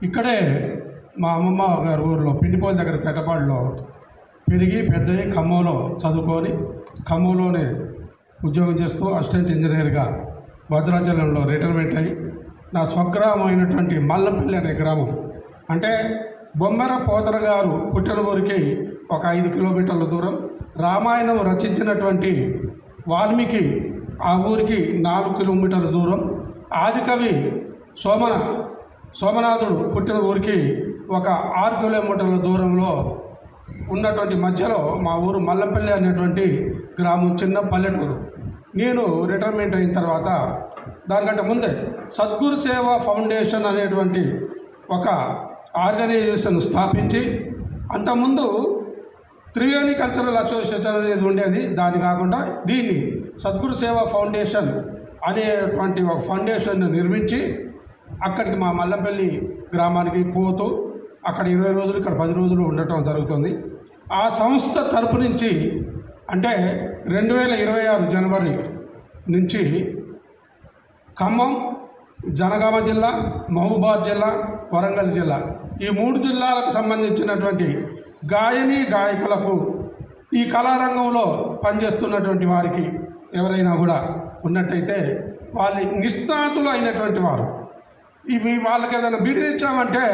ఇక్కడే మా అమ్మమ్మ గారి ఊరిలో పిండిపోయిన దగ్గర తెట్టపాడులో పెరిగి పెద్దయి ఖమ్మంలో చదువుకొని ఖమ్మంలోనే ఉద్యోగం చేస్తూ అసిస్టెంట్ ఇంజనీర్గా భద్రాచలంలో రిటైర్మెంట్ అయ్యి నా స్వగ్రామం అయినటువంటి మల్లంపల్లి అనే గ్రామం అంటే బొమ్మెర పోతన గారు పుట్టిన ఊరికి ఒక 5 కిలోమీటర్ల దూరం, రామాయణం రచించినటువంటి వాల్మీకి ఆ ఊరికి 4 కిలోమీటర్ల దూరం, ఆదికవి సోమనాథుడు పుట్టిన ఊరికి ఒక 6 కిలోమీటర్ల దూరంలో ఉన్నటువంటి మధ్యలో మా ఊరు మల్లంపల్లి అనేటువంటి గ్రామం, చిన్న పల్లెటూరు. నేను రిటైర్మెంట్ అయిన తర్వాత దానికంటే ముందే సద్గురు సేవా ఫౌండేషన్ అనేటువంటి ఒక ఆర్గనైజేషన్ స్థాపించి, అంతకుముందు త్రివేణి కల్చరల్ అసోసియేషన్ అనేది ఉండేది. దాని కాకుండా దీన్ని సద్గురు సేవా ఫౌండేషన్ అనేటువంటి ఒక ఫౌండేషన్ నిర్మించి అక్కడికి మా మల్లంపల్లి గ్రామానికి పోతూ అక్కడ 20 రోజులు ఇక్కడ 10 రోజులు ఉండటం జరుగుతుంది. ఆ సంస్థ తరపు నుంచి అంటే 2026 జనవరి నుంచి ఖమ్మం, జనగామ జిల్లా, మహబూబాద్ జిల్లా, వరంగల్ జిల్లా ఈ 3 జిల్లాలకు సంబంధించినటువంటి గాయకులకు ఈ కళారంగంలో పనిచేస్తున్నటువంటి వారికి ఎవరైనా కూడా ఉన్నట్టయితే వాళ్ళు నిష్ణాతులు అయినటువంటి వారు, ఇవి వాళ్ళకి ఏదైనా బిరుదు ఇచ్చామంటే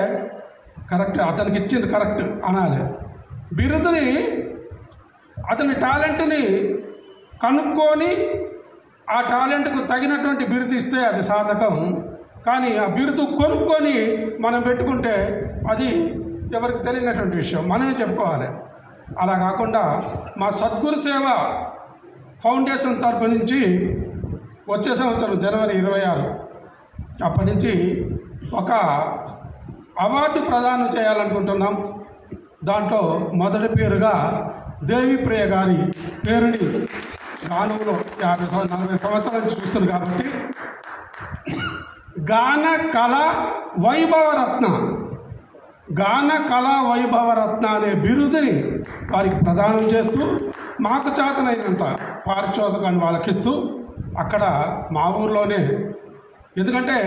కరెక్ట్, అతనికి ఇచ్చింది కరెక్ట్ అనాలి. బిరుదుని అతని టాలెంట్ని కనుక్కొని ఆ టాలెంట్కు తగినటువంటి బిరుదు ఇస్తే అది సాధకం. కానీ ఆ బిరుదు కొనుక్కొని మనం పెట్టుకుంటే అది ఎవరికి తెలియనటువంటి విషయం, మనమే చెప్పుకోవాలి. అలా కాకుండా మా సద్గురు సేవ ఫౌండేషన్ తరపు నుంచి వచ్చే సంవత్సరం జనవరి 26 అప్పటి నుంచి ఒక అవార్డు ప్రదానం చేయాలనుకుంటున్నాం. దాంట్లో మొదటి పేరుగా దేవిప్రియ గారి పేరుని గానంలో 40 సంవత్సరాల నుంచి చూస్తుంది కాబట్టి గాన కళ వైభవరత్న అనే బిరుదుని వారికి ప్రదానం చేస్తూ మాకు చేతనైనంత పారితోషికాన్ని వాళ్ళకిస్తూ అక్కడ మా ఊర్లోనే, ఎందుకంటే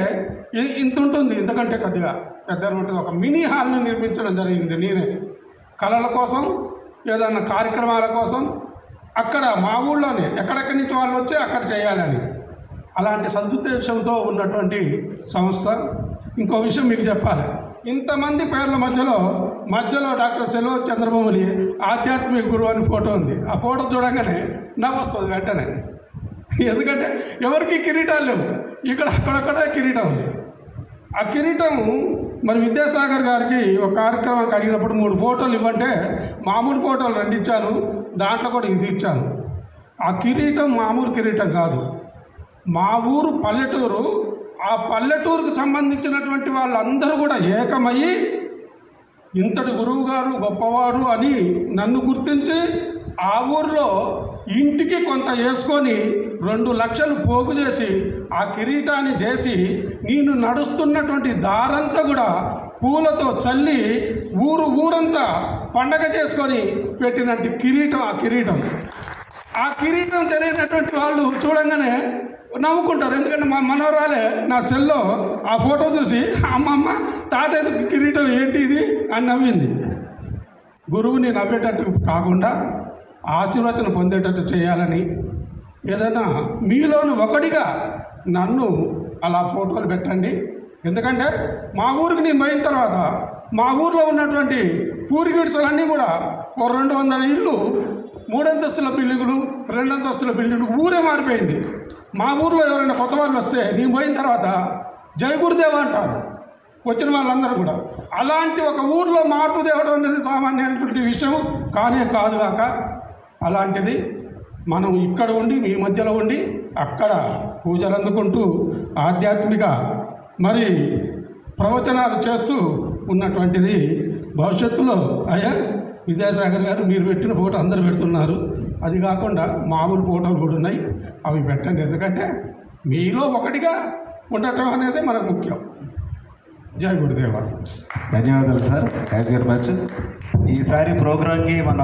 ఇంత ఉంటుంది, ఎందుకంటే కొద్దిగా పెద్ద ఉంటుంది, ఒక మినీ హాల్ని నిర్మించడం జరిగింది. నేనే కళల కోసం ఏదన్నా కార్యక్రమాల కోసం అక్కడ మా ఊళ్ళోనే ఎక్కడెక్కడి నుంచి వాళ్ళు వచ్చి అక్కడ చేయాలని అలాంటి సదుద్దేశంతో ఉన్నటువంటి సంస్థ. ఇంకో విషయం మీకు చెప్పాలి, ఇంతమంది పేర్ల మధ్యలో డాక్టర్ సెల్వ చంద్రబొమ్మలి ఆధ్యాత్మిక గురువు అని ఫోటో ఉంది. ఆ ఫోటో చూడగానే నవ్వు వస్తుంది వెంటనే, ఎందుకంటే ఎవరికి కిరీటాలు లేవు, ఇక్కడ అక్కడక్కడ కిరీటం ఉంది. ఆ కిరీటం మరి విద్యాసాగర్ గారికి ఒక కార్యక్రమానికి అడిగినప్పుడు 3 ఫోటోలు ఇవ్వంటే మామూలు ఫోటోలు 2 ఇచ్చాను, దాంట్లో కూడా ఇది ఇచ్చాను. ఆ కిరీటం మామూలు కిరీటం కాదు, మా ఊరు పల్లెటూరు, ఆ పల్లెటూరుకు సంబంధించినటువంటి వాళ్ళందరూ కూడా ఏకమయ్యి ఇంతటి గురువు గారు గొప్పవాడు అని నన్ను గుర్తించి ఆ ఊరిలో ఇంటికి కొంత వేసుకొని 2 లక్షలు పోగు చేసి ఆ కిరీటాన్ని చేసి నేను నడుస్తున్నటువంటి దారంతా కూడా పూలతో చల్లి ఊరంతా పండగ చేసుకొని పెట్టినట్టు కిరీటం. ఆ కిరీటం తెలియనటువంటి వాళ్ళు చూడంగానే నవ్వుకుంటారు, ఎందుకంటే మా మనవరాలే నా సెల్లో ఆ ఫోటో చూసి అమ్మమ్మ తాతయ్య కిరీటం ఏంటి ఇది అని నవ్వింది. గురువుని నవ్వేటట్టు కాకుండా ఆశీర్వచనం పొందేటట్టు చేయాలని ఏదైనా మీలోని ఒకటిగా నన్ను అలా ఫోటోలు పెట్టండి. ఎందుకంటే మా ఊరికి నేను పోయిన తర్వాత మా ఊరిలో ఉన్నటువంటి పూరిగిడ్సలన్నీ కూడా 200 ఇళ్ళు, 3 అంతస్తుల బిల్డింగులు, 2 అంతస్తుల బిల్డింగులు, ఊరే మారిపోయింది. మా ఊరిలో ఎవరైనా కొత్త వాళ్ళు వస్తే నేను పోయిన తర్వాత జై గురుదేవ అంటారు వచ్చిన వాళ్ళందరూ కూడా. అలాంటి ఒక ఊరిలో మార్పు తేవడం అనేది సామాన్యమైనటువంటి విషయం కానే కాదుగాక, అలాంటిది మనం ఇక్కడ ఉండి మీ మధ్యలో ఉండి అక్కడ పూజలు అందుకుంటూ ఆధ్యాత్మిక మరి ప్రవచనాలు చేస్తూ ఉన్నటువంటిది భవిష్యత్తులో. అయ్యా విద్యాసాగర్ గారు మీరు పెట్టిన ఫోటో అందరూ పెడుతున్నారు, అది కాకుండా మామూలు ఫోటోలు కూడా ఉన్నాయి, అవి పెట్టండి. ఎందుకంటే మీలో ఒకటిగా ఉండటం అనేది మనకు ముఖ్యం. జై గురుదేవ. ధన్యవాదాలు sir, thank you very much. ఈసారి ప్రోగ్రామ్కి మన